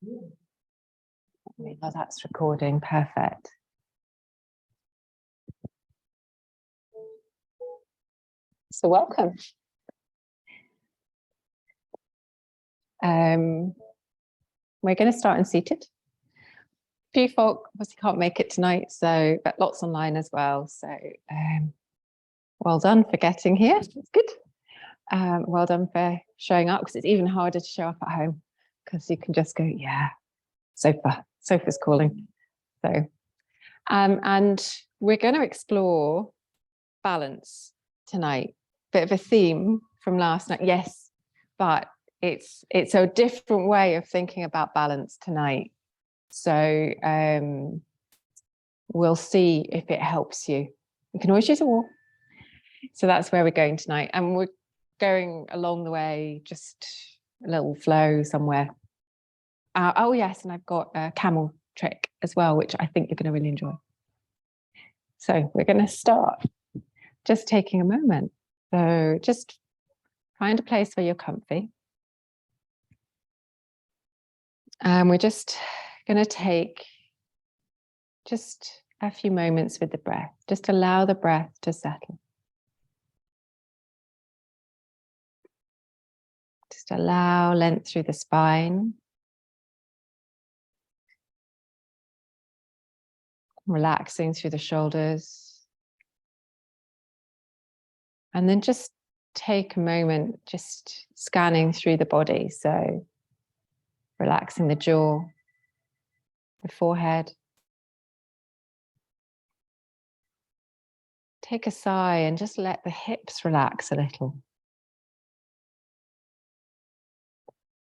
Oh, that's recording. Perfect. So welcome. We're going to start in seated. A few folk obviously can't make it tonight, so but lots online as well. So well done for getting here. It's good. Well done for showing up, because it's even harder to show up at home because you can just go, yeah, sofa's calling. So and we're going to explore balance tonight. Bit of a theme from last night, yes, but it's a different way of thinking about balance tonight. So we'll see if it helps you. You can always use a wall. So that's where we're going tonight, and we're going along the way, just a little flow somewhere. Oh yes, and I've got a camel trick as well, which I think you're going to really enjoy. So we're going to start just taking a moment. So just find a place where you're comfy. And we're just going to take just a few moments with the breath. Just allow the breath to settle. Just allow length through the spine. Relaxing through the shoulders. And then just take a moment, just scanning through the body. So relaxing the jaw, the forehead. Take a sigh and just let the hips relax a little.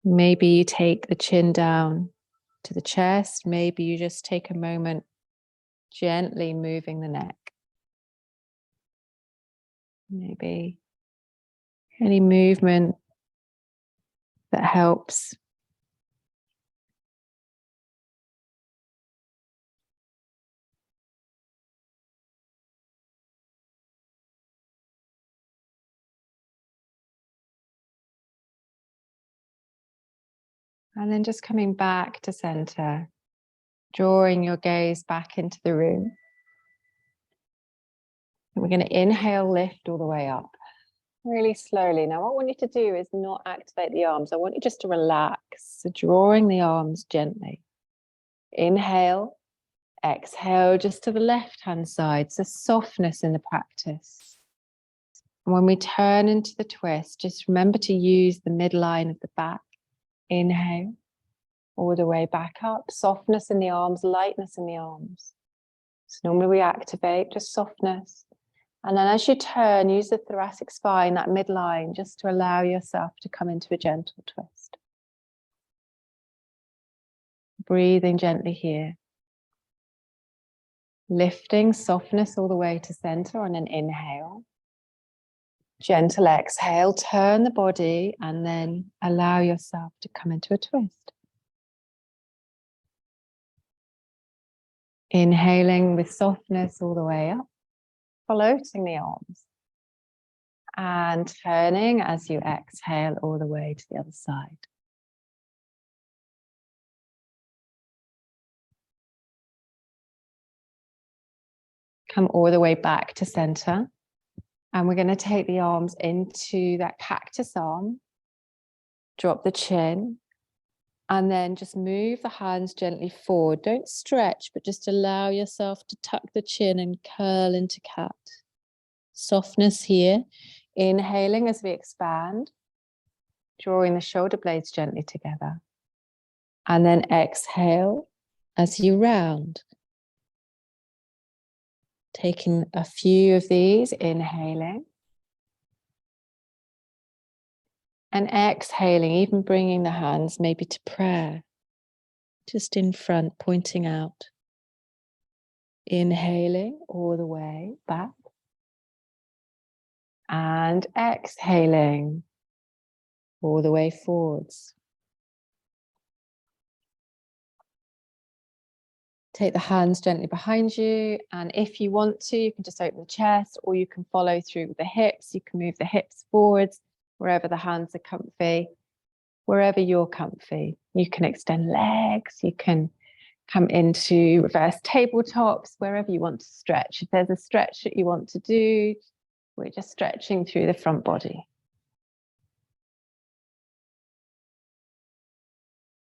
Maybe you take the chin down to the chest. Maybe you just take a moment gently moving the neck. Maybe any movement that helps. And then just coming back to center, drawing your gaze back into the room. And we're going to inhale, lift all the way up, really slowly. Now, what I want you to do is not activate the arms. I want you just to relax, so drawing the arms gently. Inhale, exhale, just to the left-hand side, so softness in the practice. And when we turn into the twist, just remember to use the midline of the back. Inhale, all the way back up, softness in the arms, lightness in the arms. So normally we activate, just softness. And then as you turn, use the thoracic spine, that midline, just to allow yourself to come into a gentle twist. Breathing gently here. Lifting, softness all the way to center on an inhale. Gentle exhale, turn the body, and then allow yourself to come into a twist. Inhaling with softness all the way up, floating the arms. And turning as you exhale all the way to the other side. Come all the way back to center. And we're going to take the arms into that cactus arm. Drop the chin. And then just move the hands gently forward. Don't stretch, but just allow yourself to tuck the chin and curl into cat. Softness here. Inhaling as we expand. Drawing the shoulder blades gently together. And then exhale as you round. Taking a few of these, inhaling. And exhaling, even bringing the hands maybe to prayer. Just in front, pointing out. Inhaling all the way back. And exhaling all the way forwards. Take the hands gently behind you, and if you want to, you can just open the chest, or you can follow through with the hips. You can move the hips forwards, wherever the hands are comfy. wherever you're comfy. You can extend legs, you can come into reverse tabletops, wherever you want to stretch. If there's a stretch that you want to do, we're just stretching through the front body.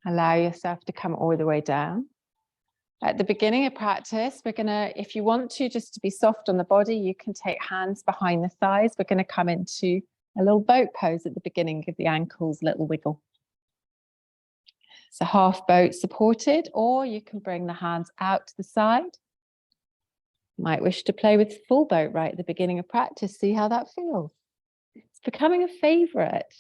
Allow yourself to come all the way down. At the beginning of practice, we're gonna, if you want to, just to be soft on the body, you can take hands behind the thighs. We're gonna come into a little boat pose at the beginning, give the ankles a little wiggle. So half boat supported, or you can bring the hands out to the side. You might wish to play with full boat right at the beginning of practice, see how that feels. It's becoming a favorite.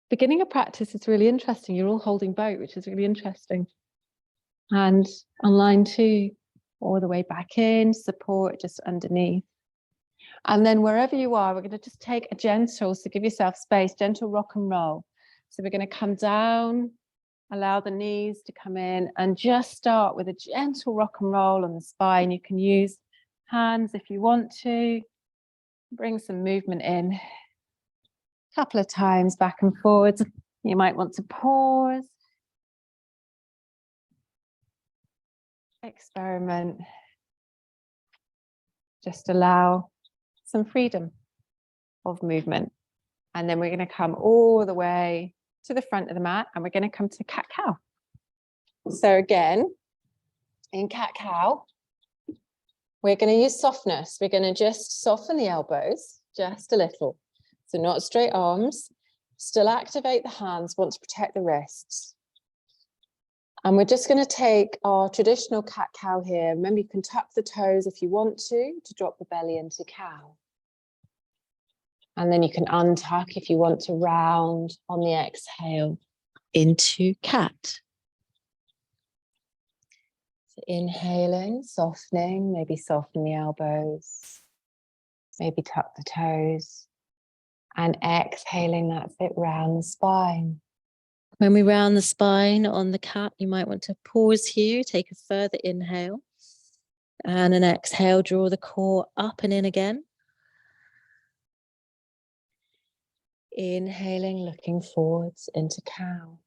Beginning of practice is really interesting. You're all holding boat, which is really interesting. And on line 2, all the way back in, support just underneath. And then wherever you are, we're going to just take a gentle, so give yourself space, gentle rock and roll. So we're going to come down, allow the knees to come in, and just start with a gentle rock and roll on the spine. You can use hands if you want to. Bring some movement in. A couple of times back and forwards. You might want to pause. Experiment. Just allow some freedom of movement. And then we're going to come all the way to the front of the mat, and we're going to come to cat-cow. So again, in cat-cow, we're going to use softness. We're going to just soften the elbows just a little. So not straight arms, still activate the hands, want to protect the wrists. And we're just going to take our traditional cat-cow here. Remember, you can tuck the toes if you want to drop the belly into cow. And then you can untuck if you want to round on the exhale into cat. So inhaling, softening, maybe soften the elbows, maybe tuck the toes. And exhaling, that's it, round the spine. When we round the spine on the cat, you might want to pause here, take a further inhale. And an exhale, draw the core up and in again. Inhaling, looking forwards into cow.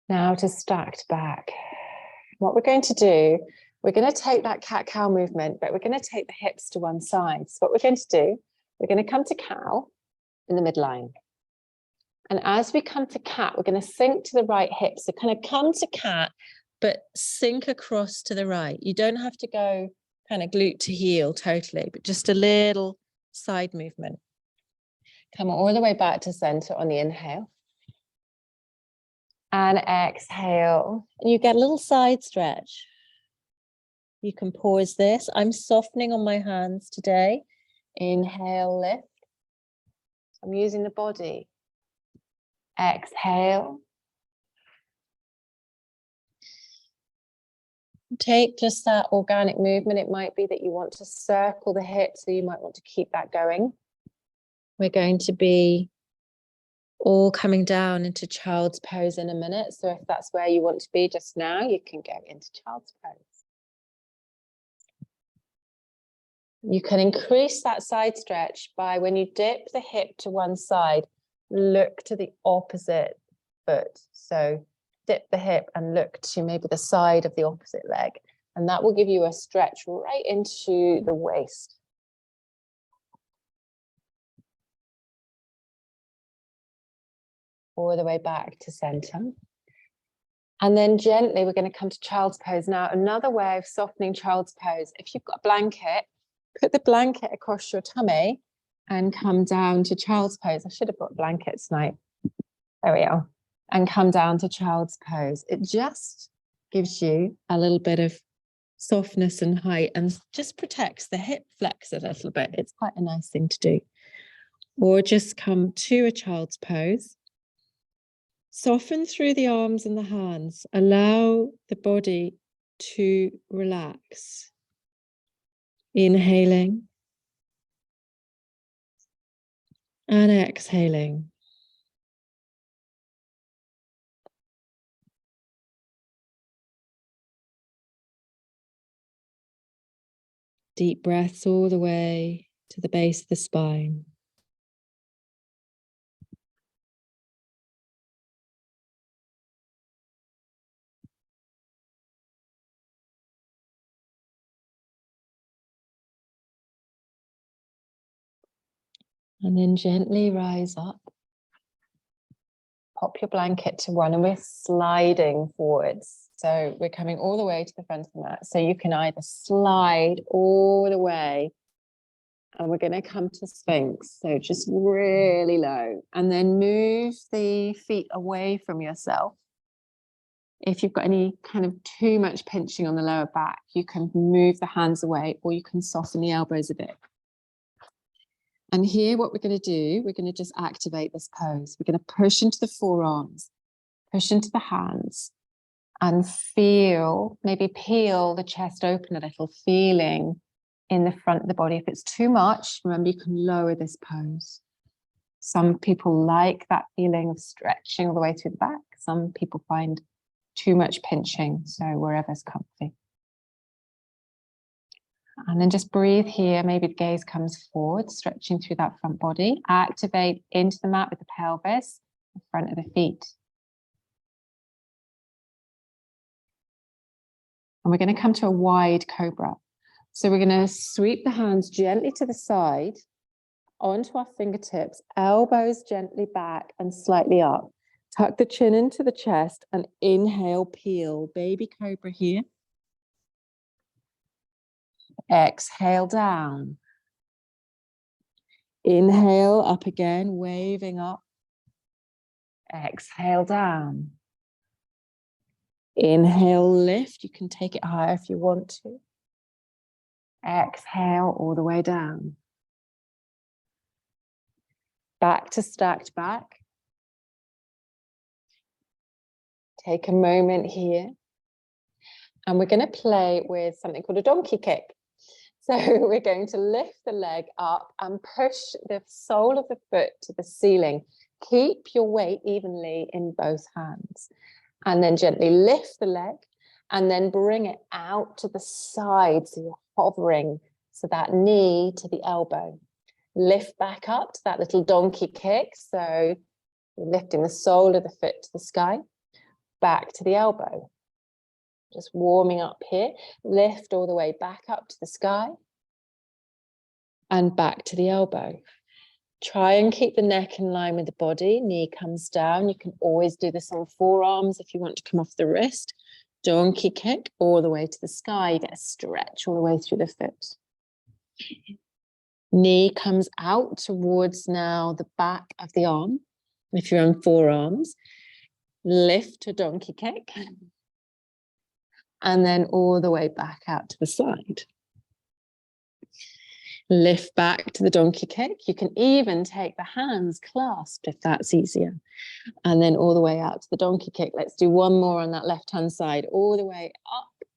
Now to stacked back. What we're going to do, we're going to take that cat-cow movement, but we're going to take the hips to one side. So what we're going to do, we're going to come to cow in the midline. And as we come to cat, we're going to sink to the right hip. So kind of come to cat, but sink across to the right. You don't have to go kind of glute to heel totally, but just a little side movement. Come all the way back to center on the inhale. And exhale. And you get a little side stretch. You can pause this. I'm softening on my hands today. Inhale, lift. I'm using the body. Exhale. Take just that organic movement. It might be that you want to circle the hips, so you might want to keep that going. We're going to be all coming down into child's pose in a minute. So if that's where you want to be just now, you can go into child's pose. You can increase that side stretch by, when you dip the hip to one side, look to the opposite foot. So dip the hip and look to maybe the side of the opposite leg. And that will give you a stretch right into the waist. All the way back to center. And then gently, we're going to come to child's pose. Now, another way of softening child's pose, if you've got a blanket, put the blanket across your tummy and come down to child's pose. I should have brought blankets tonight. There we are. And come down to child's pose. It just gives you a little bit of softness and height and just protects the hip flex a little bit. It's quite a nice thing to do. Or just come to a child's pose. Soften through the arms and the hands. Allow the body to relax. Inhaling and exhaling. Deep breaths all the way to the base of the spine. And then gently rise up. Pop your blanket to one, and we're sliding forwards. So we're coming all the way to the front of the mat. So you can either slide all the way, and we're going to come to Sphinx. So just really low, and then move the feet away from yourself. If you've got any kind of too much pinching on the lower back, you can move the hands away, or you can soften the elbows a bit. And here, what we're going to do, we're going to just activate this pose. We're going to push into the forearms, push into the hands, and feel, maybe peel the chest open a little, feeling in the front of the body. If it's too much, remember, you can lower this pose. Some people like that feeling of stretching all the way through the back. Some people find too much pinching, so wherever's comfy. And then just breathe here. Maybe the gaze comes forward, stretching through that front body. Activate into the mat with the pelvis, the front of the feet. And we're going to come to a wide cobra. So we're going to sweep the hands gently to the side, onto our fingertips, elbows gently back and slightly up. Tuck the chin into the chest and inhale, peel. Baby cobra here. Exhale down. Inhale up again, waving up. Exhale down. Inhale, lift. You can take it higher if you want to. Exhale all the way down. Back to stacked back. Take a moment here. And we're going to play with something called a donkey kick. So we're going to lift the leg up and push the sole of the foot to the ceiling. Keep your weight evenly in both hands. And then gently lift the leg and then bring it out to the side. So you're hovering, so that knee to the elbow. Lift back up to that little donkey kick. So you're lifting the sole of the foot to the sky, back to the elbow. Just warming up here. Lift all the way back up to the sky and back to the elbow. Try and keep the neck in line with the body. Knee comes down. You can always do this on forearms if you want to come off the wrist. Donkey kick all the way to the sky. You get a stretch all the way through the foot. Knee comes out towards now the back of the arm. If you're on forearms, lift a donkey kick. And then all the way back out to the side. Lift back to the donkey kick. You can even take the hands clasped if that's easier. And then all the way out to the donkey kick. Let's do one more on that left-hand side. All the way up.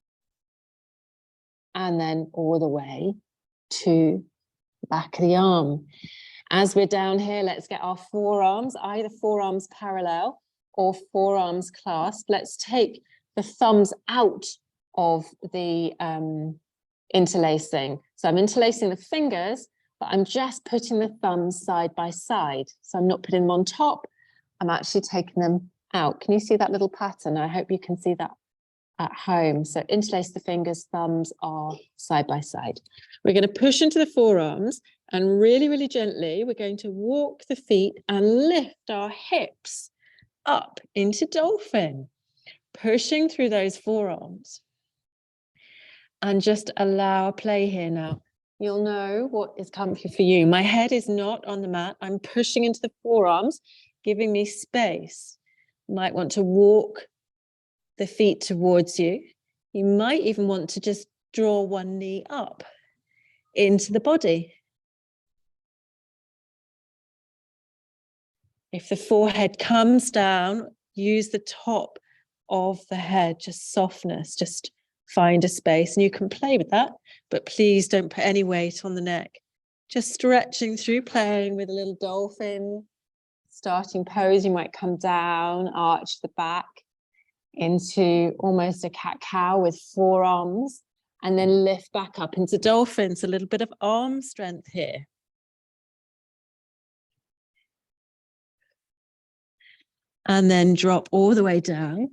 And then all the way to the back of the arm. As we're down here, let's get our forearms, either forearms parallel or forearms clasped. Let's take the thumbs out of the interlacing. So I'm interlacing the fingers, but I'm just putting the thumbs side by side. So I'm not putting them on top. I'm actually taking them out. Can you see that little pattern? I hope you can see that at home. So interlace the fingers, thumbs are side by side. We're going to push into the forearms and really, really gently, we're going to walk the feet and lift our hips up into dolphin. Pushing through those forearms and just allow play here now. You'll know what is comfy for you. My head is not on the mat. I'm pushing into the forearms, giving me space. You might want to walk the feet towards you. You might even want to just draw one knee up into the body. If the forehead comes down, use the top of the head, just softness, just find a space, and you can play with that, but please don't put any weight on the neck. Just stretching through, playing with a little dolphin. Starting pose, you might come down, arch the back into almost a cat-cow with forearms, and then lift back up into dolphins. A little bit of arm strength here. And then drop all the way down.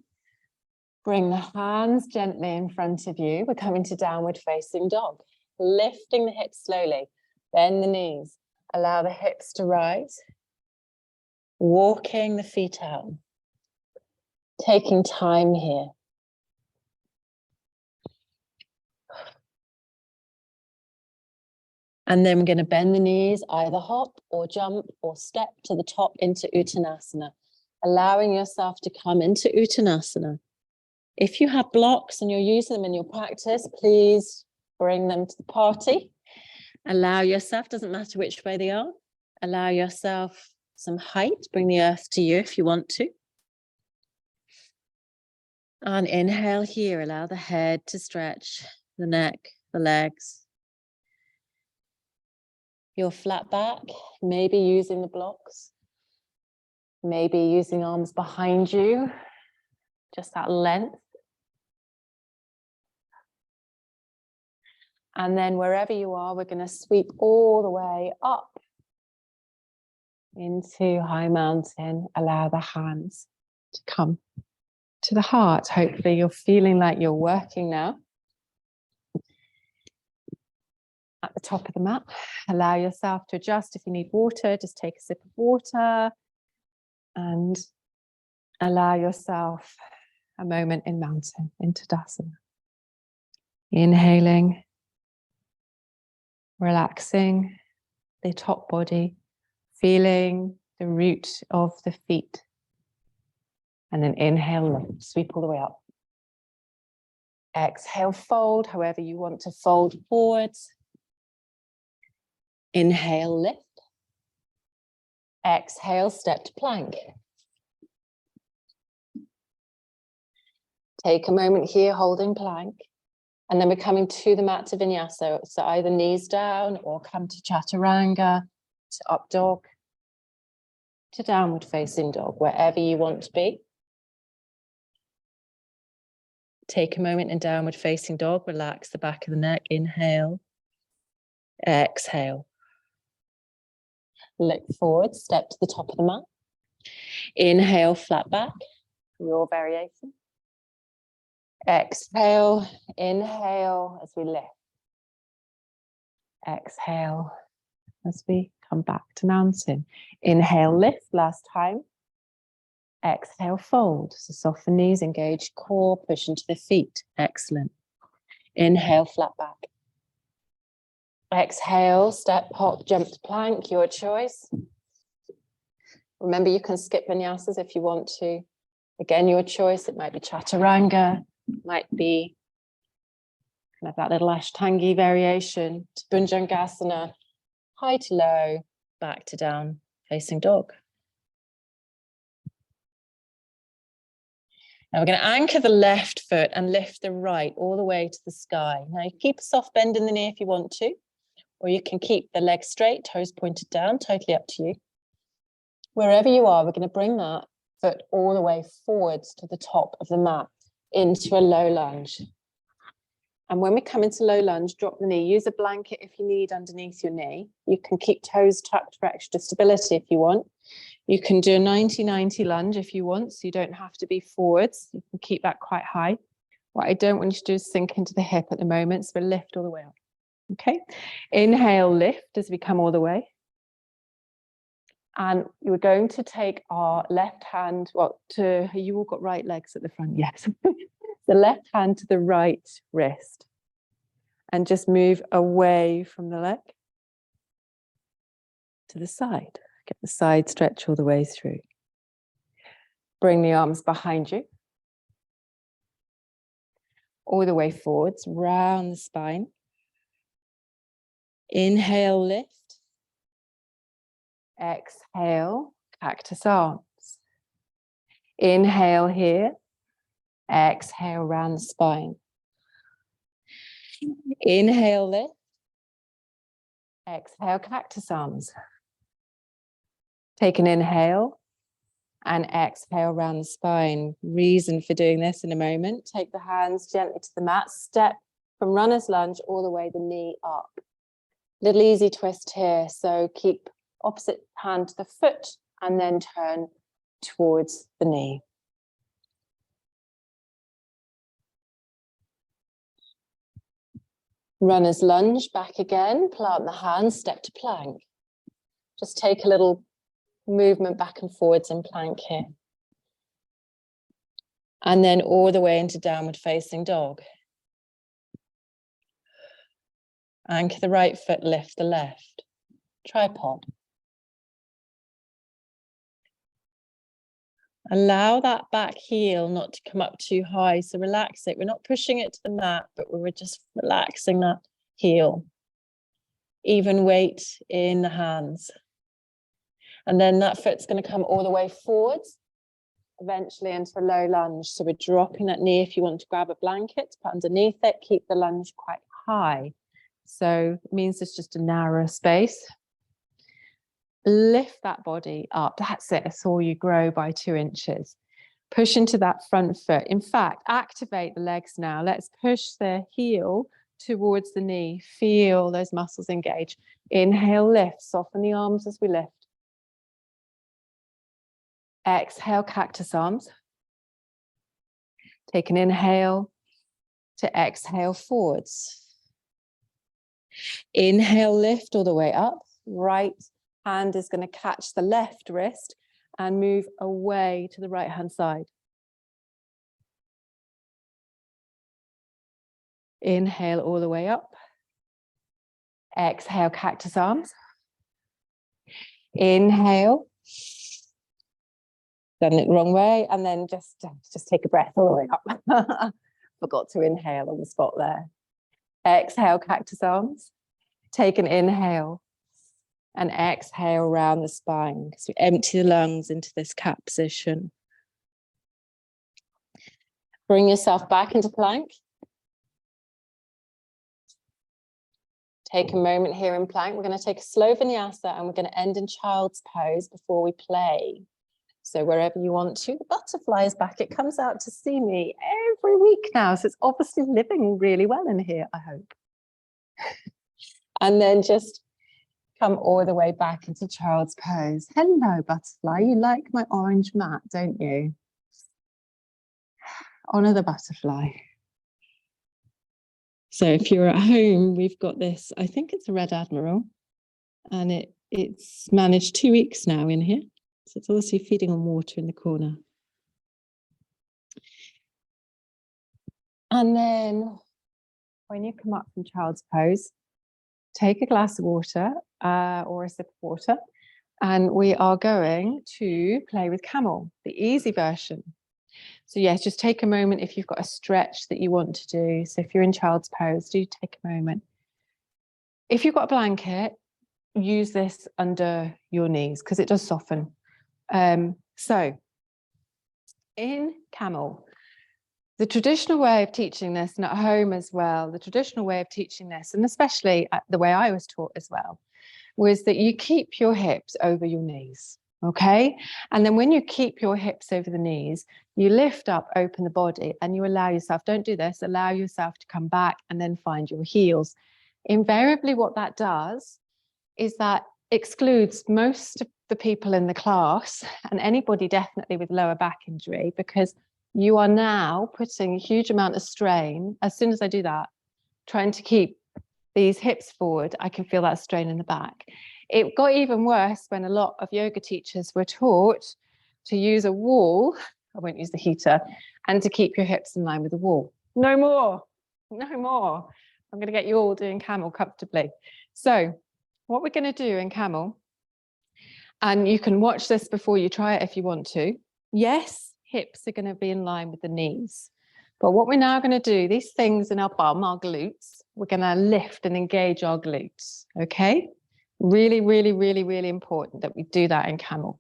Bring the hands gently in front of you. We're coming to downward facing dog. Lifting the hips slowly. Bend the knees. Allow the hips to rise. Walking the feet out. Taking time here. And then we're going to bend the knees, either hop or jump or step to the top into Uttanasana, allowing yourself to come into Uttanasana. If you have blocks and you're using them in your practice, please bring them to the party. Allow yourself, doesn't matter which way they are, allow yourself some height, bring the earth to you if you want to. And inhale here, allow the head to stretch, the neck, the legs. Your flat back, maybe using the blocks, maybe using arms behind you, just that length. And then wherever you are, we're going to sweep all the way up into high mountain. Allow the hands to come to the heart. Hopefully you're feeling like you're working now. At the top of the mat, allow yourself to adjust. If you need water, just take a sip of water and allow yourself a moment in mountain, into Tadasana. Inhaling, relaxing the top body, feeling the root of the feet. And then inhale, lift, sweep all the way up. Exhale, fold, however you want to fold forwards. Inhale, lift. Exhale, step to plank. Take a moment here holding plank. And then we're coming to the mat to vinyasa. So either knees down or come to chaturanga, to up dog, to downward facing dog, wherever you want to be. Take a moment in downward facing dog. Relax the back of the neck. Inhale. Exhale. Look forward, step to the top of the mat. Inhale, flat back, your variation. Exhale, inhale as we lift. Exhale as we come back to mountain. Inhale, lift, last time. Exhale, fold. So soften knees, engage core, push into the feet. Excellent. Inhale, flat back. Exhale, step, hop, jump to plank, your choice. Remember, you can skip vinyasas if you want to. Again, your choice. It might be chaturanga, might be kind of that little ashtangi variation, to bhujangasana, high to low, back to down, facing dog. Now we're going to anchor the left foot and lift the right all the way to the sky. Now you keep a soft bend in the knee if you want to, or you can keep the legs straight, toes pointed down, totally up to you. Wherever you are, we're going to bring that foot all the way forwards to the top of the mat into a low lunge. And when we come into low lunge, drop the knee. Use a blanket if you need underneath your knee. You can keep toes tucked for extra stability if you want. You can do a 90-90 lunge if you want, so you don't have to be forwards. You can keep that quite high. What I don't want you to do is sink into the hip at the moment, so lift all the way up. Okay, inhale, lift as we come all the way. And we're going to take our left hand, you all got right legs at the front, yes. The left hand to the right wrist. And just move away from the leg to the side. Get the side stretch all the way through. Bring the arms behind you. All the way forwards, round the spine. Inhale, lift. Exhale, cactus arms. Inhale here. Exhale, round the spine. Inhale, lift. Exhale, cactus arms. Take an inhale and exhale round the spine. Reason for doing this in a moment. Take the hands gently to the mat. Step from runner's lunge all the way the knee up. Little easy twist here. So keep opposite hand to the foot and then turn towards the knee. Runner's lunge, back again, plant the hands, step to plank. Just take a little movement back and forwards in plank here. And then all the way into downward facing dog. Anchor the right foot, lift the left. Tripod. Allow that back heel not to come up too high. So relax it. We're not pushing it to the mat, but we're just relaxing that heel. Even weight in the hands. And then that foot's going to come all the way forwards, eventually into a low lunge. So we're dropping that knee. If you want to grab a blanket, put underneath it, keep the lunge quite high. So it means it's just a narrow space. Lift that body up. That's it. That's all you grow by 2 inches. Push into that front foot. In fact, activate the legs now. Let's push the heel towards the knee. Feel those muscles engage. Inhale, lift. Soften the arms as we lift. Exhale, cactus arms. Take an inhale to exhale forwards. Inhale, lift all the way up. Right hand is going to catch the left wrist and move away to the right hand side. Inhale all the way up. Exhale, cactus arms. Inhale. Done it the wrong way. And then just take a breath all the way up. Forgot to inhale on the spot there. Exhale, cactus arms. Take an inhale. And exhale around the spine. So empty the lungs into this cat position. Bring yourself back into plank. Take a moment here in plank. We're going to take a slow vinyasa and we're going to end in child's pose before we play. So wherever you want to, the butterfly is back. It comes out to see me every week now. So it's obviously living really well in here, I hope. And then just come all the way back into child's pose. Hello, butterfly. You like my orange mat, don't you? Honor the butterfly. So if you're at home, we've got this, I think it's a Red Admiral, and it's managed 2 weeks now in here. So it's obviously feeding on water in the corner. And then when you come up from child's pose, take a glass of water or a sip of water, and we are going to play with Camel, the easy version. So yes, just take a moment if you've got a stretch that you want to do. So if you're in child's pose, do take a moment. If you've got a blanket, use this under your knees because it does soften. So in Camel, the traditional way of teaching this, and at home as well, the traditional way of teaching this, and especially the way I was taught as well, was that you keep your hips over your knees, okay? And then when you keep your hips over the knees, you lift up, open the body, and you allow yourself, don't do this, allow yourself to come back and then find your heels. Invariably, what that does is that excludes most of the people in the class and anybody definitely with lower back injury, because you are now putting a huge amount of strain. As soon as I do that, trying to keep these hips forward, I can feel that strain in the back. It got even worse when a lot of yoga teachers were taught to use a wall, I won't use the heater, and to keep your hips in line with the wall. No more, no more. I'm going to get you all doing Camel comfortably. So what we're going to do in Camel, and you can watch this before you try it if you want to. Yes, hips are going to be in line with the knees. But what we're now going to do, these things in our bum, our glutes, we're going to lift and engage our glutes, okay? Really, really, really, really important that we do that in Camel.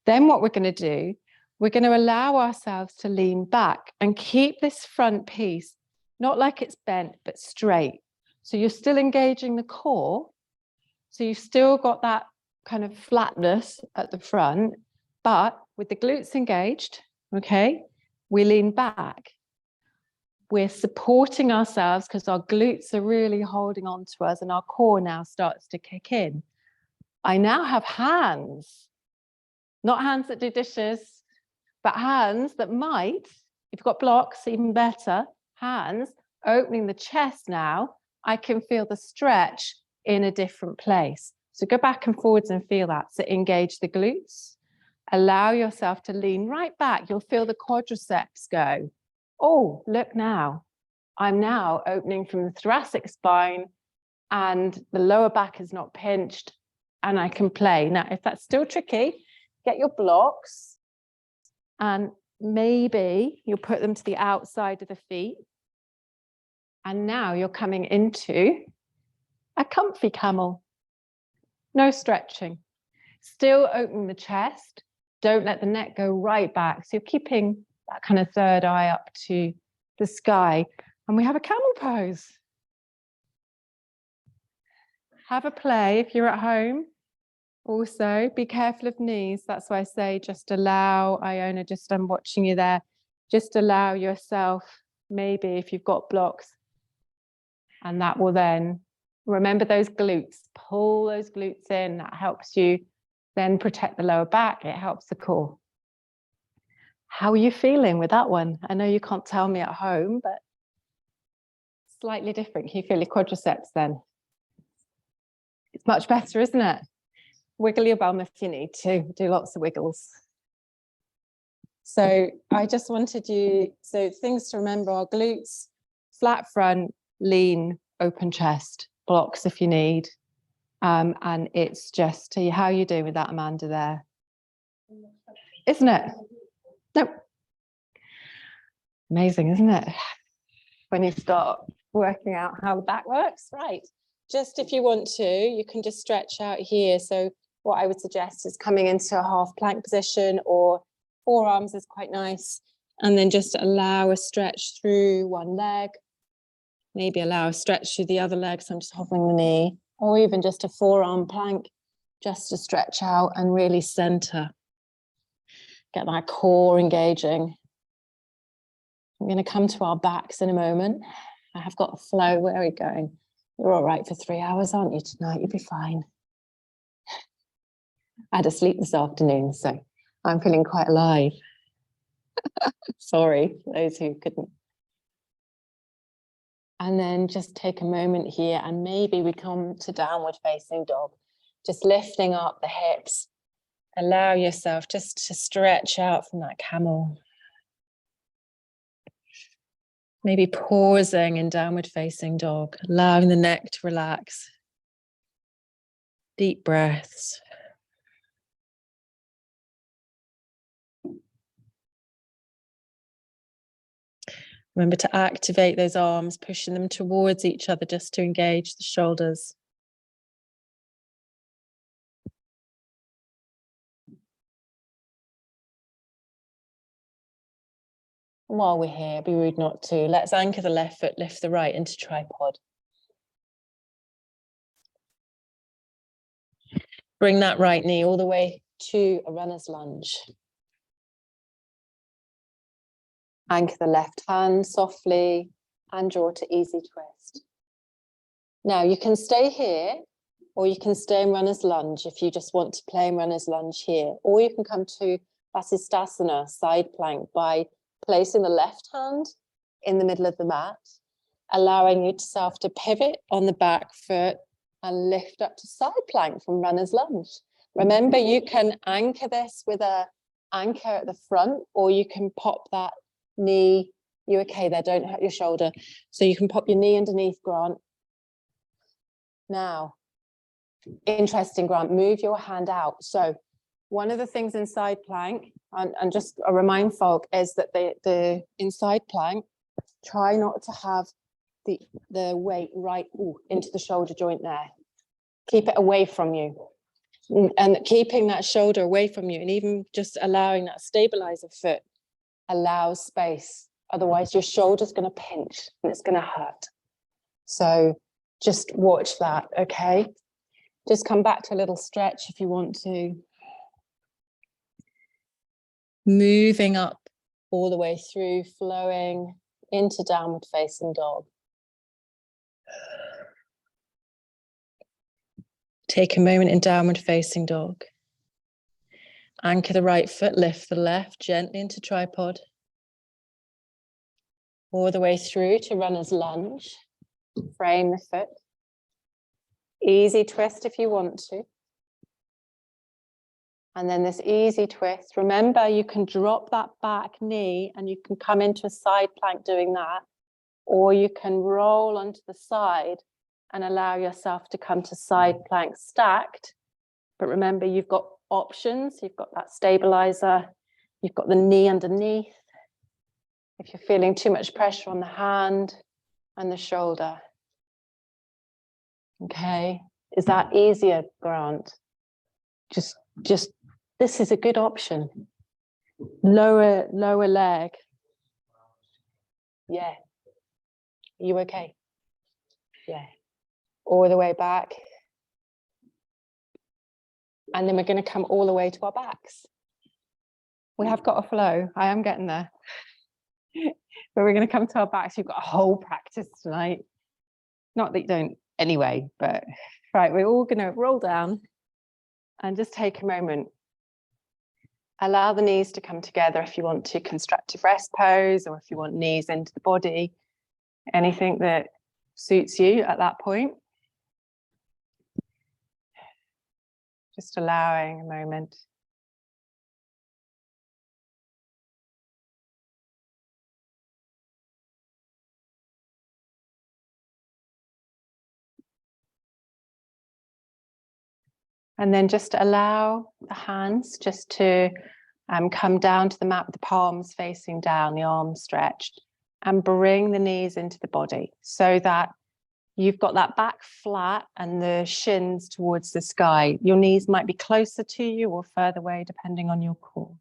Then what we're going to do, we're going to allow ourselves to lean back and keep this front piece, not like it's bent, but straight. So you're still engaging the core. So you've still got that kind of flatness at the front, but with the glutes engaged, okay, we lean back. We're supporting ourselves because our glutes are really holding on to us and our core now starts to kick in. I now have hands, not hands that do dishes, but hands that might, if you've got blocks, even better, hands opening the chest now, I can feel the stretch in a different place. So go back and forwards and feel that. So engage the glutes. Allow yourself to lean right back. You'll feel the quadriceps go. Oh, look now. I'm now opening from the thoracic spine and the lower back is not pinched and I can play. Now, if that's still tricky, get your blocks and maybe you'll put them to the outside of the feet. And now you're coming into a comfy camel. No stretching. Still opening the chest. Don't let the neck go right back. So you're keeping that kind of third eye up to the sky. And we have a camel pose. Have a play if you're at home. Also, be careful of knees. That's why I say just allow, Iona, I'm watching you there. Just allow yourself, maybe if you've got blocks, and that will then, remember those glutes, pull those glutes in. That helps you then protect the lower back. It helps the core. How are you feeling with that one? I know you can't tell me at home, but slightly different. Can you feel your quadriceps then? It's much better, isn't it? Wiggle your bum if you need to. Do lots of wiggles. So I just wanted you, so things to remember are glutes, flat front, lean, open chest, blocks if you need. And it's just how you doing with that, Amanda, there? Isn't it? Nope. Amazing, isn't it? When you start working out how the back works, right? Just if you want to, you can just stretch out here. So what I would suggest is coming into a half plank position, or forearms is quite nice. And then just allow a stretch through one leg. Maybe allow a stretch through the other leg. So I'm just hovering the knee, or even just a forearm plank, just to stretch out and really center. Get that core engaging. I'm going to come to our backs in a moment. I have got a flow. Where are we going? You're all right for 3 hours, aren't you, tonight? You'll be fine. I had to sleep this afternoon, so I'm feeling quite alive. Sorry for those who couldn't. And then just take a moment here, and maybe we come to downward facing dog. Just lifting up the hips. Allow yourself just to stretch out from that camel. Maybe pausing in downward facing dog, allowing the neck to relax. Deep breaths. Remember to activate those arms, pushing them towards each other just to engage the shoulders. While we're here, be rude not to. Let's anchor the left foot, lift the right into tripod. Bring that right knee all the way to a runner's lunge. Anchor the left hand softly and draw to easy twist. Now you can stay here, or you can stay in runner's lunge if you just want to play in runner's lunge here, or you can come to Vasisthasana, side plank, by placing the left hand in the middle of the mat, allowing yourself to pivot on the back foot and lift up to side plank from runner's lunge. Remember, you can anchor this with an anchor at the front, or you can pop that knee. You okay there? Don't hurt your shoulder. So you can pop your knee underneath, Grant. Now, interesting, Grant, move your hand out. So one of the things in side plank, and just a remind folk, is that the inside plank, try not to have the weight right into the shoulder joint there. Keep it away from you. And keeping that shoulder away from you, and even just allowing that stabilizer foot allows space. Otherwise, your shoulder's going to pinch and it's going to hurt. So just watch that, okay? Just come back to a little stretch if you want to. Moving up all the way through, flowing into downward facing dog. Take a moment in downward facing dog. Anchor the right foot, lift the left gently into tripod. All the way through to runner's lunge. Frame the foot. Easy twist if you want to. And then this easy twist. Remember, you can drop that back knee and you can come into a side plank doing that. Or you can roll onto the side and allow yourself to come to side plank stacked. But remember, you've got options. You've got that stabilizer. You've got the knee underneath. If you're feeling too much pressure on the hand and the shoulder. Okay, is that easier, Grant? Just, this is a good option. Lower leg. Yeah. Are you okay? Yeah. All the way back. And then we're going to come all the way to our backs. We have got a flow. I am getting there. But we're going to come to our backs. You've got a whole practice tonight. Not that you don't anyway, but right, we're all going to roll down and just take a moment. Allow the knees to come together if you want to constructive rest pose, or if you want knees into the body, anything that suits you at that point. Just allowing a moment. And then just allow the hands just to come down to the mat with the palms facing down, the arms stretched, and bring the knees into the body so that you've got that back flat and the shins towards the sky. Your knees might be closer to you or further away, depending on your core.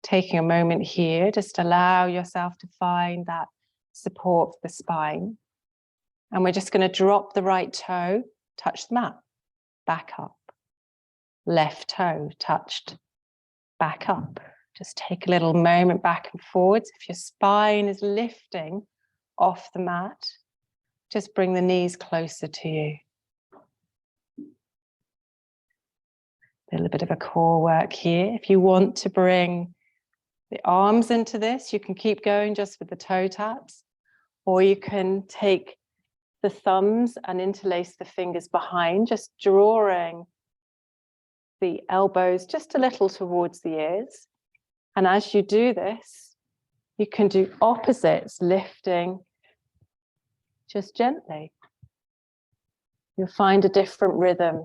Taking a moment here, just allow yourself to find that support for the spine. And we're just going to drop the right toe, touch the mat, back up. Left toe touched, back up. Just take a little moment back and forwards. If your spine is lifting off the mat, just bring the knees closer to you. A little bit of a core work here. If you want to bring the arms into this, you can keep going just with the toe taps, or you can take the thumbs and interlace the fingers behind, just drawing the elbows just a little towards the ears. And as you do this, you can do opposites, lifting just gently. You'll find a different rhythm.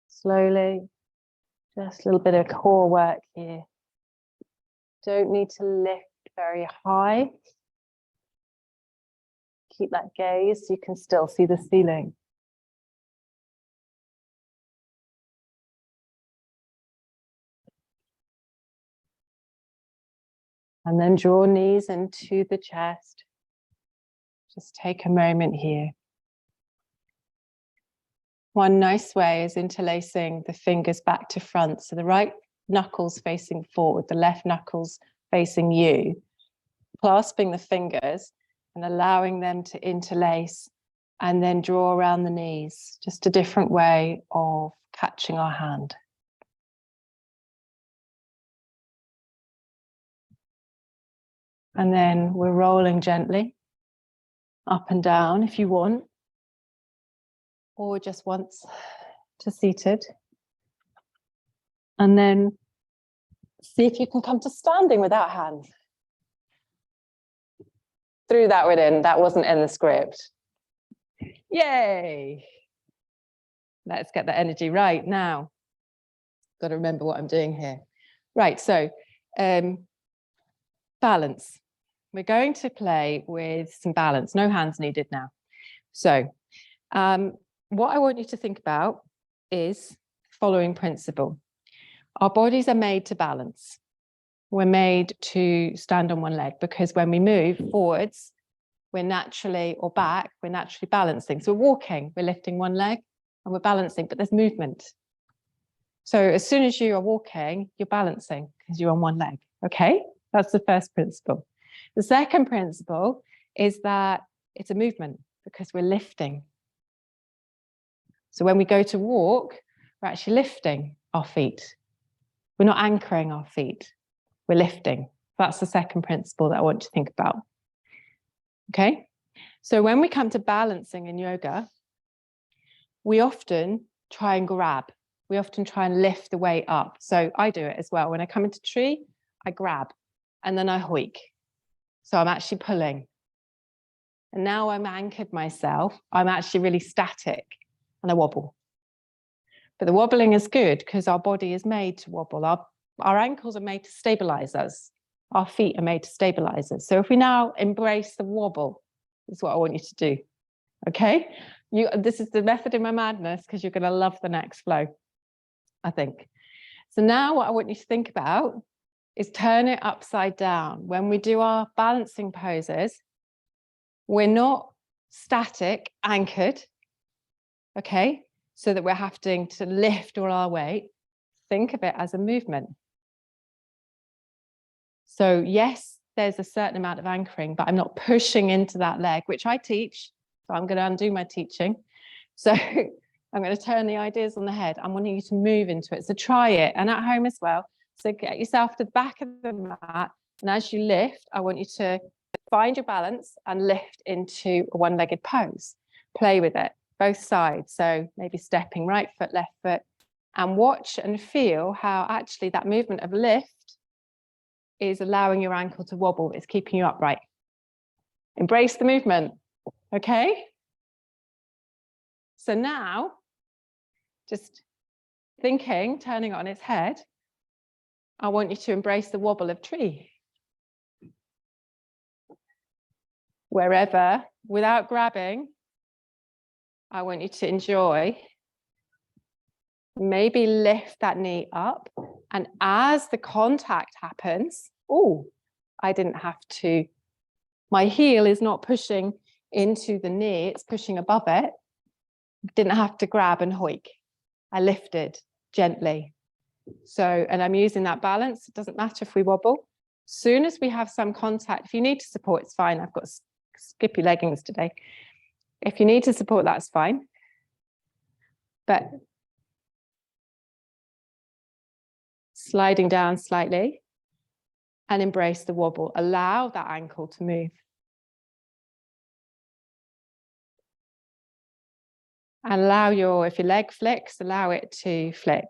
Slowly, just a little bit of core work here. Don't need to lift very high. Keep that gaze, you can still see the ceiling. And then draw knees into the chest. Just take a moment here. One nice way is interlacing the fingers back to front. So the right knuckles facing forward, the left knuckles facing you. Clasping the fingers and allowing them to interlace and then draw around the knees. Just a different way of catching our hand. And then we're rolling gently up and down if you want, or just once to seated. And then see if you can come to standing without hands. Threw that one in, that wasn't in the script. Yay! Let's get the energy right now. Got to remember what I'm doing here. Right, so balance. We're going to play with some balance, no hands needed now. So what I want you to think about is the following principle. Our bodies are made to balance. We're made to stand on one leg because when we move forwards, we're naturally, or back, we're naturally balancing. So we're walking, we're lifting one leg and we're balancing, but there's movement. So as soon as you are walking, you're balancing because you're on one leg, okay? That's the first principle. The second principle is that it's a movement because we're lifting. So when we go to walk, we're actually lifting our feet. We're not anchoring our feet, we're lifting. That's the second principle that I want you to think about. Okay, so when we come to balancing in yoga, we often try and grab. We often try and lift the weight up. So I do it as well. When I come into tree, I grab and then I hoik. So I'm actually pulling. And now I'm anchored myself. I'm actually really static and I wobble. But the wobbling is good because our body is made to wobble. Our ankles are made to stabilize us. Our feet are made to stabilize us. So if we now embrace the wobble, this is what I want you to do. Okay? This is the method in my madness because you're going to love the next flow, I think. So now what I want you to think about is turn it upside down. When we do our balancing poses, we're not static, anchored, okay? So that we're having to lift all our weight. Think of it as a movement. So yes, there's a certain amount of anchoring, but I'm not pushing into that leg, which I teach. So I'm going to undo my teaching. So I'm going to turn the ideas on the head. I'm wanting you to move into it. So try it, and at home as well. So get yourself to the back of the mat. And as you lift, I want you to find your balance and lift into a one-legged pose. Play with it, both sides. So maybe stepping right foot, left foot, and watch and feel how actually that movement of lift is allowing your ankle to wobble. It's keeping you upright. Embrace the movement, okay? So now, just thinking, turning it on its head, I want you to embrace the wobble of tree. Wherever, without grabbing, I want you to enjoy. Maybe lift that knee up. And as the contact happens, oh, I didn't have to, my heel is not pushing into the knee, it's pushing above it. Didn't have to grab and hoik. I lifted gently. So, and I'm using that balance. It doesn't matter if we wobble. Soon as we have some contact, if you need to support, it's fine. I've got skippy leggings today. If you need to support, that's fine. But sliding down slightly and embrace the wobble. Allow that ankle to move. And allow if your leg flicks, allow it to flick.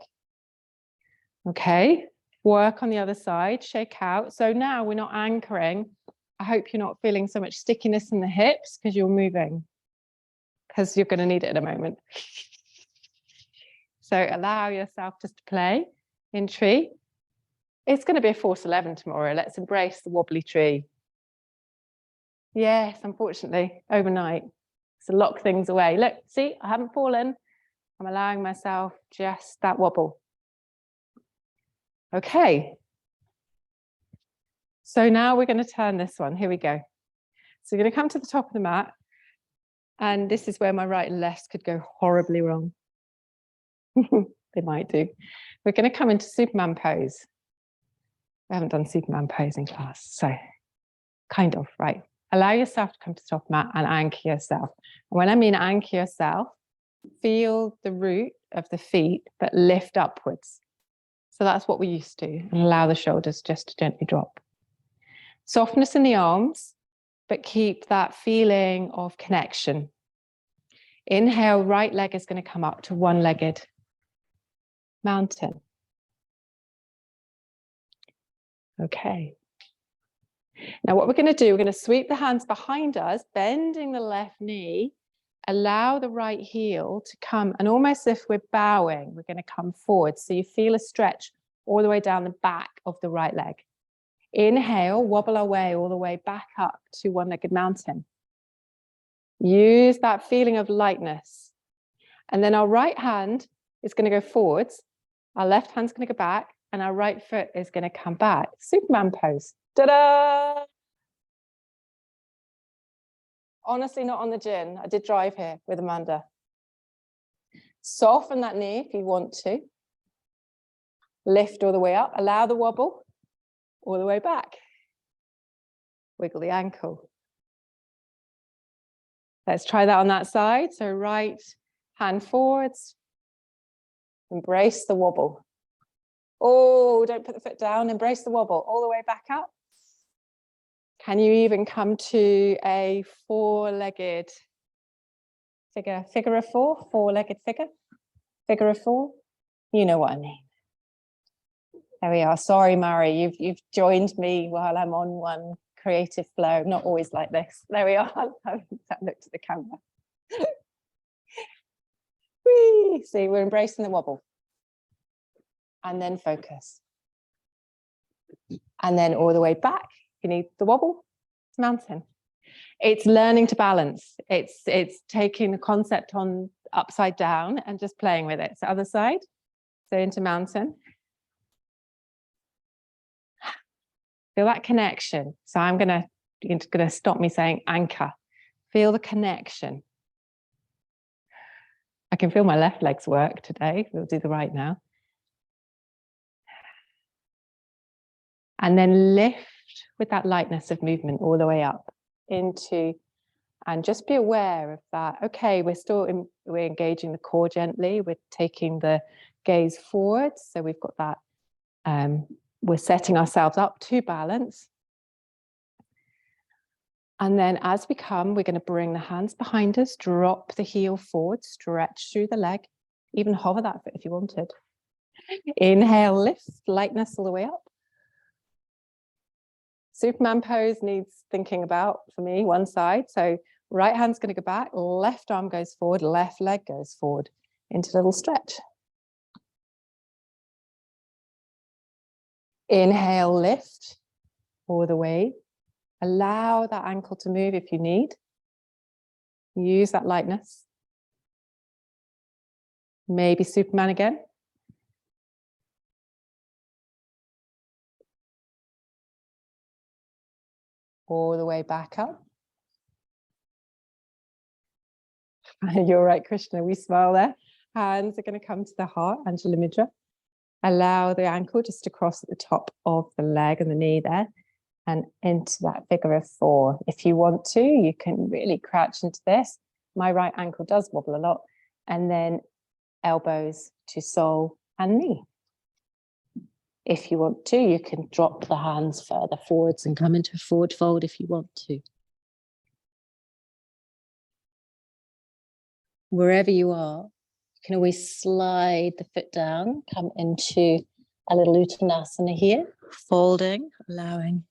Okay, work on the other side, shake out. So now we're not anchoring. I hope you're not feeling so much stickiness in the hips because you're moving, because you're going to need it in a moment. So allow yourself just to play in tree. It's going to be a force 11 tomorrow. Let's embrace the wobbly tree. Yes, unfortunately, overnight. So lock things away. Look, see, I haven't fallen. I'm allowing myself just that wobble. Okay. So now we're going to turn this one. Here we go. So we're going to come to the top of the mat. And this is where my right and left could go horribly wrong. They might do. We're going to come into Superman pose. We haven't done Superman pose in class. So kind of, right. Allow yourself to come to the top mat and anchor yourself. And when I mean anchor yourself, feel the root of the feet, but lift upwards. So that's what we used to, and allow the shoulders just to gently drop. Softness in the arms, but keep that feeling of connection. Inhale, right leg is going to come up to one-legged mountain. Okay. Now what we're going to do, we're going to sweep the hands behind us, bending the left knee, allow the right heel to come, and almost if we're bowing, we're going to come forward. So you feel a stretch all the way down the back of the right leg. Inhale, wobble our way all the way back up to one-legged mountain. Use that feeling of lightness. And then our right hand is going to go forwards, our left hand's going to go back, and our right foot is going to come back. Superman pose. Ta-da! Honestly, not on the gin. I did drive here with Amanda. Soften that knee if you want to. Lift all the way up. Allow the wobble all the way back. Wiggle the ankle. Let's try that on that side. So right hand forwards. Embrace the wobble. Oh, don't put the foot down. Embrace the wobble all the way back up. Can you even come to a four-legged figure of four, four-legged figure of four? You know what I mean. There we are. Sorry, Murray, you've joined me while I'm on one creative flow. Not always like this. There we are. I looked at the camera. Whee! See, we're embracing the wobble. And then focus. And then all the way back. You need the wobble, it's mountain. It's learning to balance. It's taking the concept on upside down and just playing with it. So other side, so into mountain. Feel that connection. So you're gonna stop me saying anchor. Feel the connection. I can feel my left leg's work today. We'll do the right now. And then lift with that lightness of movement all the way up into, and just be aware of that. Okay, we're engaging the core gently. We're taking the gaze forward. So we've got that, we're setting ourselves up to balance. And then as we come, we're going to bring the hands behind us, drop the heel forward, stretch through the leg, even hover that foot if you wanted. Inhale, lift, lightness all the way up. Superman pose needs thinking about, for me, one side. So right hand's going to go back, left arm goes forward, left leg goes forward into a little stretch. Inhale, lift all the way. Allow that ankle to move if you need. Use that lightness. Maybe Superman again. All the way back up. You're right, Krishna, we smile there. Hands are going to come to the heart, Anjali Mudra. Allow the ankle just to cross at the top of the leg and the knee there and into that figure of four. If you want to, you can really crouch into this. My right ankle does wobble a lot. And then elbows to sole and knee. If you want to, you can drop the hands further forwards and come into a forward fold if you want to. Wherever you are, you can always slide the foot down, come into a little Uttanasana here, folding, allowing.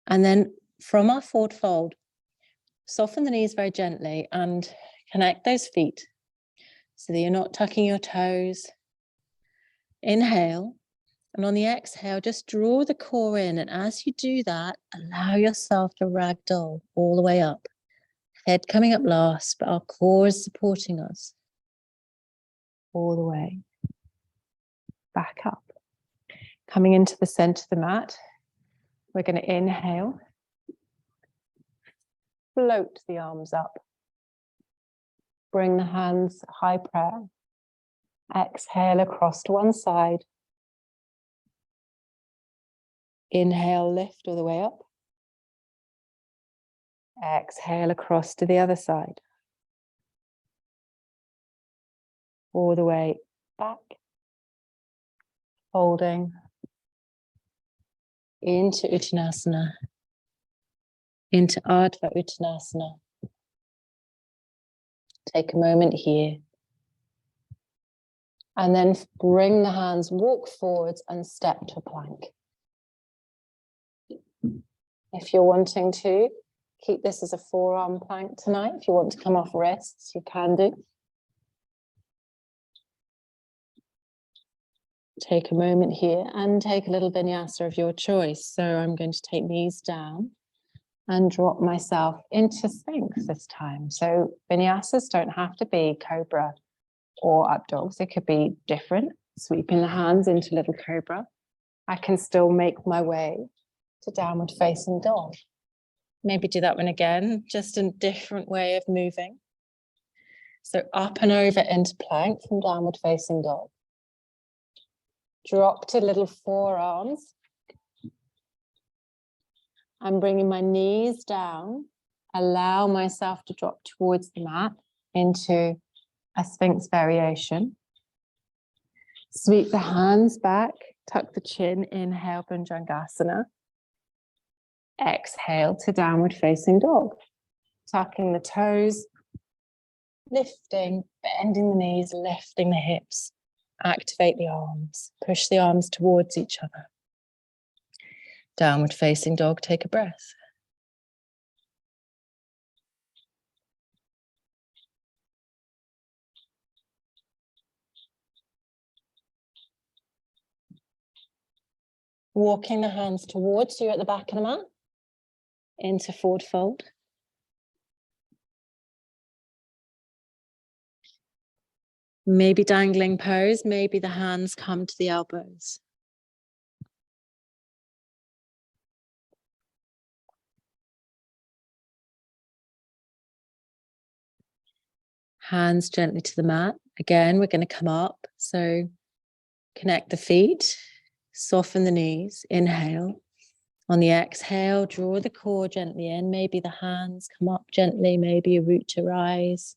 And then from our forward fold, soften the knees very gently and connect those feet so that you're not tucking your toes. Inhale, and on the exhale, just draw the core in. And as you do that, allow yourself to ragdoll all the way up. Head coming up last, but our core is supporting us all the way back up. Coming into the center of the mat, we're going to inhale, float the arms up, bring the hands high prayer, exhale across to one side, inhale, lift all the way up, exhale across to the other side, all the way back, holding into Uttanasana, into Ardha Uttanasana. Take a moment here. And then bring the hands, walk forwards and step to a plank. If you're wanting to, keep this as a forearm plank tonight. If you want to come off wrists, you can do. Take a moment here and take a little vinyasa of your choice. So I'm going to take knees down and drop myself into Sphinx this time. So vinyasas don't have to be cobra or up dogs. It could be different. Sweeping the hands into little cobra. I can still make my way to downward facing dog. Maybe do that one again, just a different way of moving. So up and over into plank from downward facing dog. Drop to little forearms. I'm bringing my knees down. Allow myself to drop towards the mat into a Sphinx variation. Sweep the hands back Tuck the chin, inhale, Bhujangasana. Exhale to downward facing dog. Tucking the toes, lifting, bending the knees, lifting the hips. Activate the arms, push the arms towards each other. Downward facing dog, take a breath. Walking the hands towards you at the back of the mat, into forward fold. Maybe dangling pose, maybe the hands come to the elbows. Hands gently to the mat. Again, we're going to come up. So connect the feet, soften the knees, inhale. On the exhale, draw the core gently in. Maybe the hands come up gently, maybe a root to rise.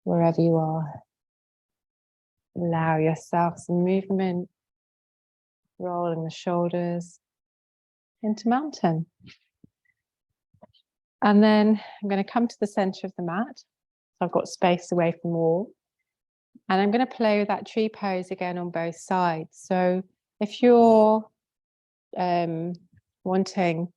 Wherever you are, allow yourself some movement, rolling the shoulders into mountain. And then I'm going to come to the center of the mat. So I've got space away from the wall. And I'm going to play with that tree pose again on both sides. So if you're wanting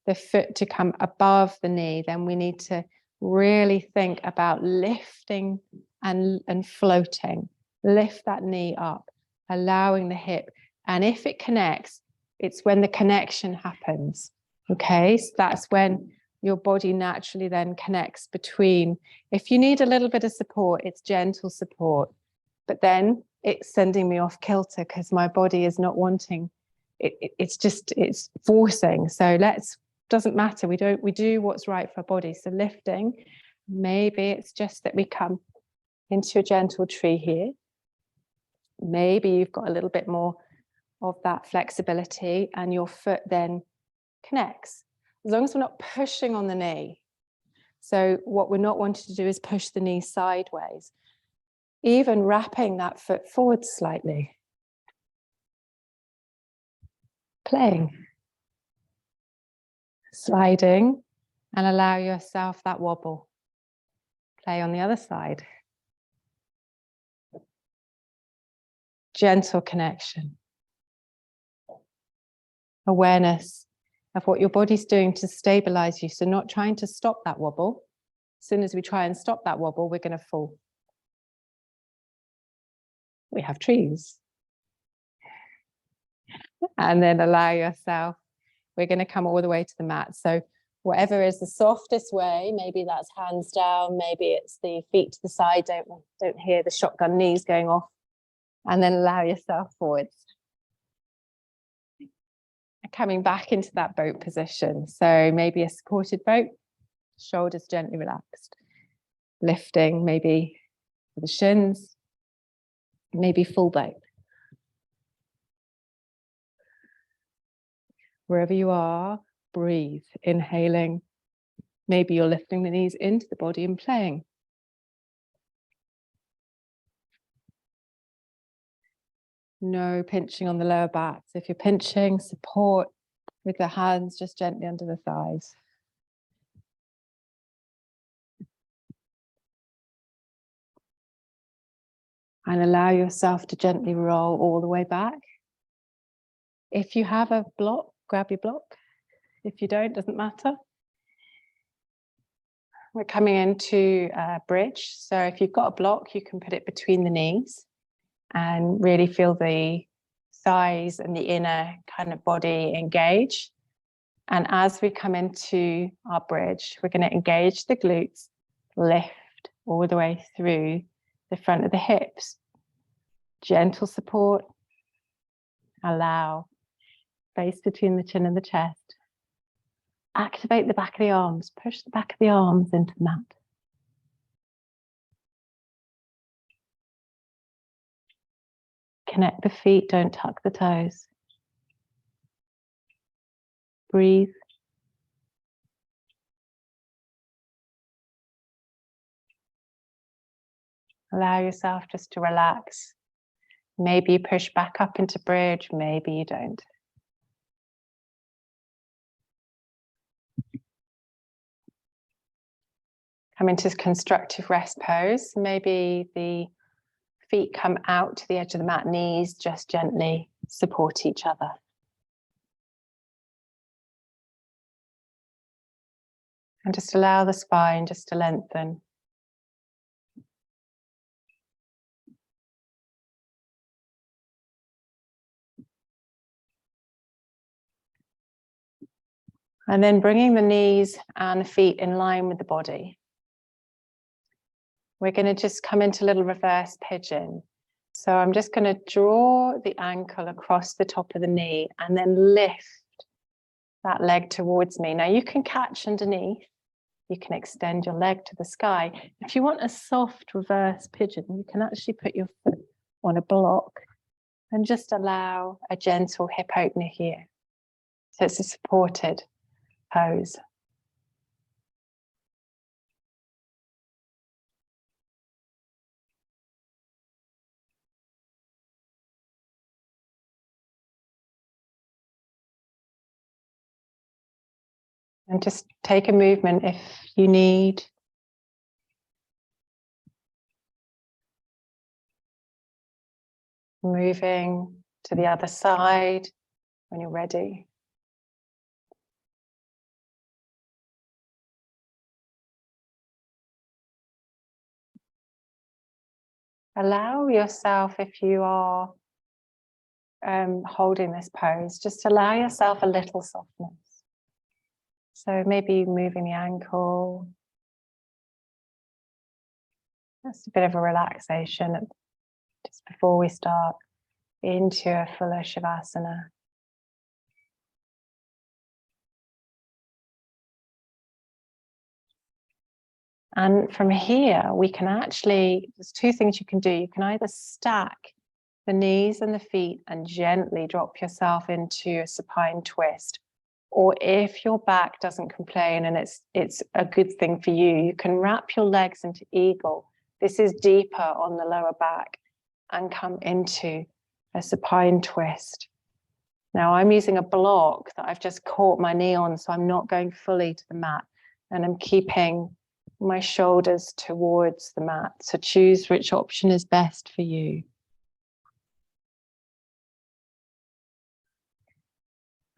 the foot to come above the knee, then we need to really think about lifting and floating. Lift that knee up, allowing the hip. And if it connects, it's when the connection happens. Okay, so that's when your body naturally then connects between. If you need a little bit of support, it's gentle support. But then it's sending me off kilter because my body is not wanting. It's forcing. So doesn't matter. We do what's right for our body. So lifting, maybe it's just that we come into a gentle tree here. Maybe you've got a little bit more of that flexibility and your foot then connects. As long as we're not pushing on the knee. So what we're not wanting to do is push the knee sideways. Even wrapping that foot forward slightly. Playing. Sliding and allow yourself that wobble. Play on the other side. Gentle connection. Awareness of what your body's doing to stabilize you. So not trying to stop that wobble. As soon as we try and stop that wobble, we're going to fall. We have trees. And then allow yourself. We're going to come all the way to the mat. So whatever is the softest way, maybe that's hands down, maybe it's the feet to the side, don't hear the shotgun knees going off, and then allow yourself forwards. Coming back into that boat position. So maybe a supported boat, shoulders gently relaxed, lifting maybe for the shins, maybe full boat. Wherever you are, breathe, inhaling. Maybe you're lifting the knees into the body and playing. No pinching on the lower back. So if you're pinching, support with the hands just gently under the thighs. And allow yourself to gently roll all the way back. If you have a block, grab your block. If you don't, doesn't matter. We're coming into a bridge. So if you've got a block, you can put it between the knees and really feel the thighs and the inner kind of body engage. And as we come into our bridge, we're going to engage the glutes, lift all the way through the front of the hips. Gentle support. Allow space between the chin and the chest. Activate the back of the arms. Push the back of the arms into the mat. Connect the feet, don't tuck the toes. Breathe. Allow yourself just to relax Maybe you push back up into bridge, maybe you don't. Come into constructive rest pose. Maybe the feet come out to the edge of the mat, knees just gently support each other. And just allow the spine just to lengthen. And then bringing the knees and the feet in line with the body. We're going to just come into a little reverse pigeon. So I'm just going to draw the ankle across the top of the knee and then lift that leg towards me. Now you can catch underneath. You can extend your leg to the sky. If you want a soft reverse pigeon, you can actually put your foot on a block and just allow a gentle hip opener here. So it's a supported pose. And just take a movement if you need. Moving to the other side when you're ready. Allow yourself, if you are holding this pose, just allow yourself a little softness. So maybe moving the ankle. That's a bit of a relaxation just before we start into a fuller Shavasana. And from here, we can actually, there's two things you can do. You can either stack the knees and the feet and gently drop yourself into a supine twist. Or if your back doesn't complain and it's a good thing for you, you can wrap your legs into eagle. This is deeper on the lower back and come into a supine twist. Now I'm using a block that I've just caught my knee on, so I'm not going fully to the mat and I'm keeping my shoulders towards the mat. So choose which option is best for you.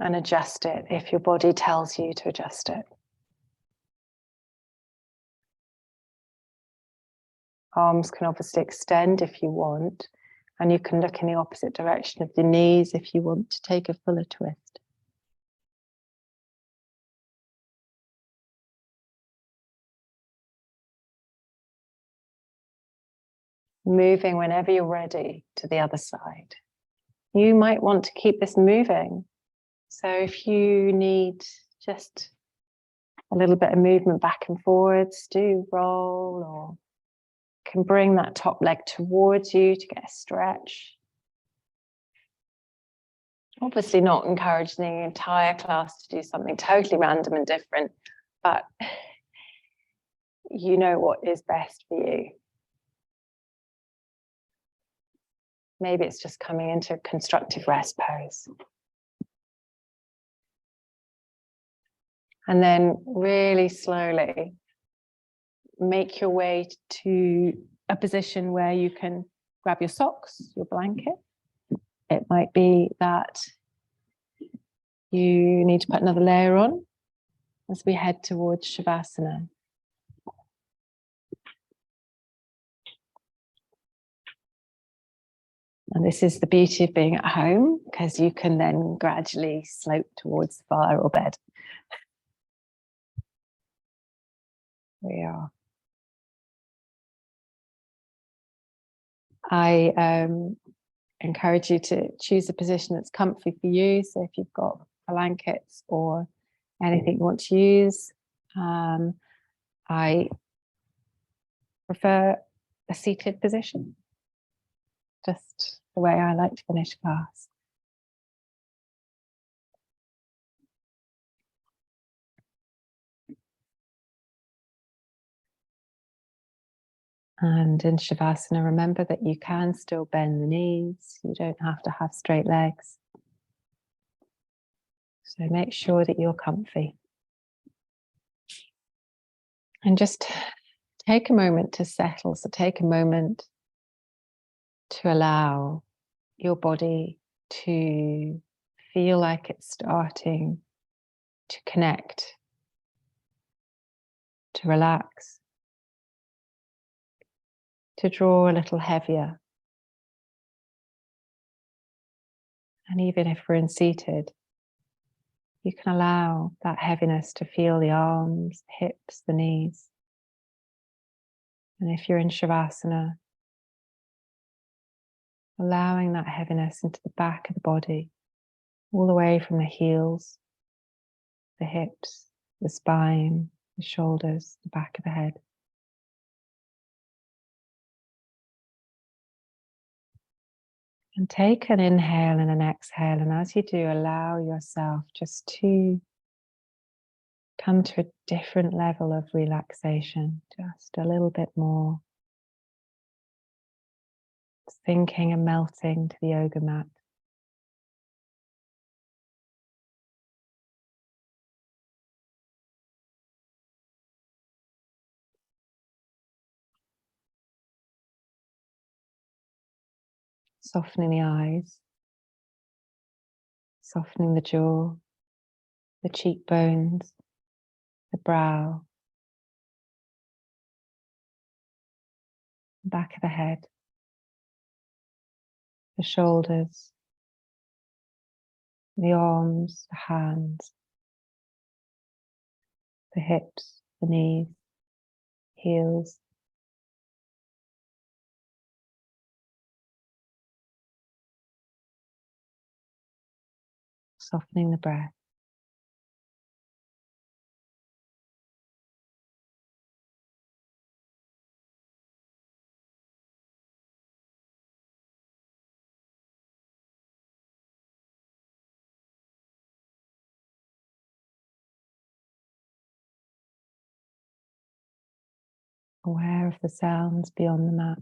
And adjust it if your body tells you to adjust it. Arms can obviously extend if you want, and you can look in the opposite direction of the knees if you want to take a fuller twist. Moving whenever you're ready to the other side. You might want to keep this moving. So if you need just a little bit of movement back and forwards, do roll, or can bring that top leg towards you to get a stretch. Obviously not encouraging the entire class to do something totally random and different, but you know what is best for you. Maybe it's just coming into a constructive rest pose. And then really slowly make your way to a position where you can grab your socks, your blanket. It might be that you need to put another layer on as we head towards Shavasana. And this is the beauty of being at home, because you can then gradually slope towards the fire or bed. We are. I encourage you to choose a position that's comfy for you. So if you've got blankets or anything you want to use, I prefer a seated position. Just the way I like to finish class. And in Shavasana, remember that you can still bend the knees. You don't have to have straight legs. So make sure that you're comfy. And just take a moment to settle. So take a moment to allow your body to feel like it's starting to connect, to relax, to draw a little heavier. And even if we're in seated, you can allow that heaviness to feel the arms, hips, the knees. And if you're in Shavasana, allowing that heaviness into the back of the body, all the way from the heels, the hips, the spine, the shoulders, the back of the head. And take an inhale and an exhale, and as you do, allow yourself just to come to a different level of relaxation, just a little bit more, sinking and melting to the yoga mat. Softening the eyes, softening the jaw, the cheekbones, the brow, the back of the head, the shoulders, the arms, the hands, the hips, the knees, heels. Softening the breath. Aware of the sounds beyond the mat.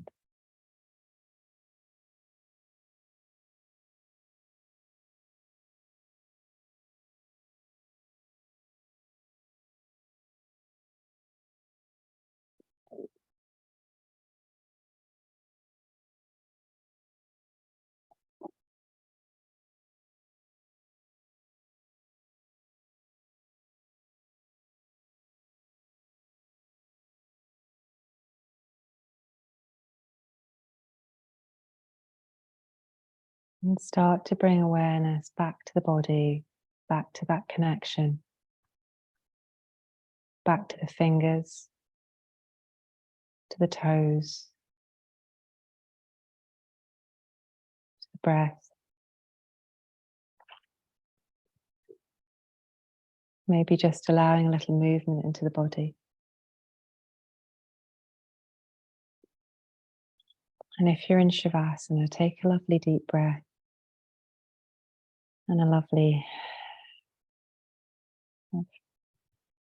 And start to bring awareness back to the body, back to that connection, back to the fingers, to the toes, to the breath. Maybe just allowing a little movement into the body. And if you're in Shavasana, take a lovely deep breath and a lovely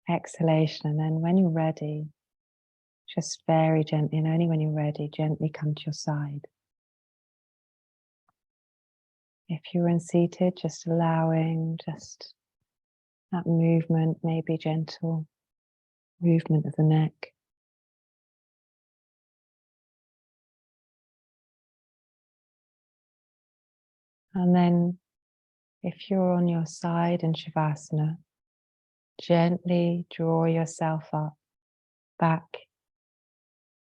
exhalation. And then when you're ready, just very gently, and only when you're ready, gently come to your side. If you're in seated, just allowing just that movement, maybe gentle movement of the neck. And then if you're on your side in Shavasana, gently draw yourself up back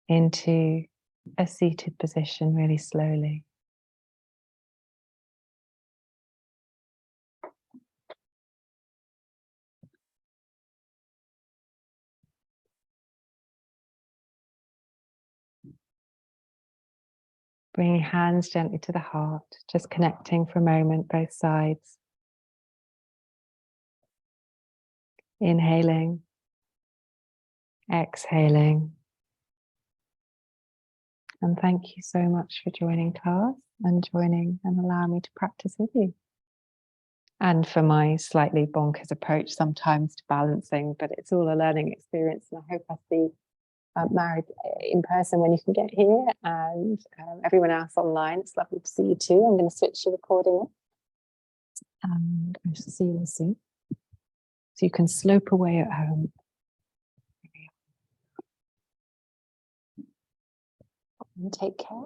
into a seated position really slowly. Bring your hands gently to the heart, just connecting for a moment, both sides. Inhaling, exhaling. And thank you so much for joining class and joining and allowing me to practice with you. And for my slightly bonkers approach sometimes to balancing, but it's all a learning experience, and I hope I see married in person when you can get here, and everyone else online. It's lovely to see you too. I'm going to switch the recording off, and I shall see you soon. So you can slope away at home. And take care.